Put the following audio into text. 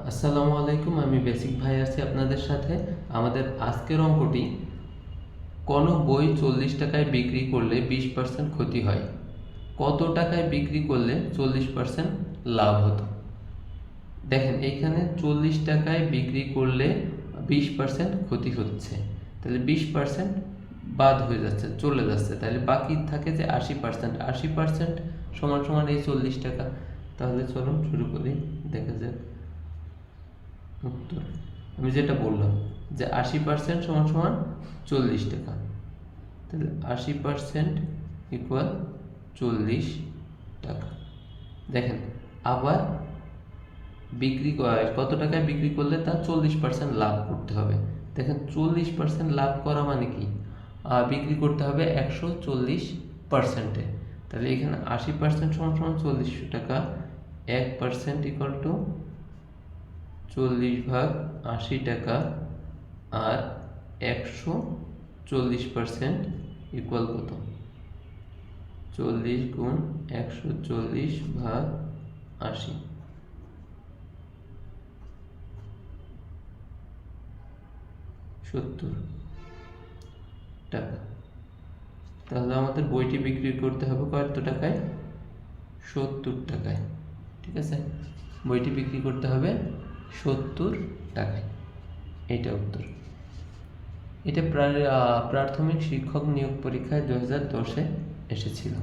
আসসালামু আলাইকুম, আমি বেসিক ভাই আছি আপনাদের সাথে। আমাদের আজকের অঙ্কটি, কোনো বই 40 টাকায় বিক্রি করলে 20% ক্ষতি হয়, কত টাকায় বিক্রি করলে 40% লাভ হতো? দেখেন এইখানে 40 টাকায় বিক্রি করলে 20% ক্ষতি হচ্ছে, তাহলে 20% বাদ হয়ে যাচ্ছে, চলে যাচ্ছে, তাহলে বাকি থাকে যে 80%। 80% সমান সমান এই 40 টাকা। তাহলে চলুন শুরু করি, দেখা যাক উত্তর। আমি যেটা বললাম যে 80% সমান সমান 40 টাকা, তাহলে 80% ইকুয়াল 40 টাকা। দেখেন আবার কত টাকায় বিক্রি করলে তা 40% লাভ করতে হবে। দেখেন 40% লাভ করা মানে কি, বিক্রি করতে হবে 140%-এ। তাহলে এখানে 80% সমান সমান 40 টাকা, 1% ইকুয়াল টু 40/80 টাকা, আর 140% ইকুয়াল কত? 40 গুণ 140/80, 70 টাকা। তাহলে আমাদের বইটি বিক্রি করতে হবে কত টাকায়? 70 টাকায়। ঠিক আছে, বইটি বিক্রি করতে হবে 70 টাকায়। এইটা উত্তর। এটা প্রাথমিক শিক্ষক নিয়োগ পরীক্ষায় 2010-এ এসেছিল।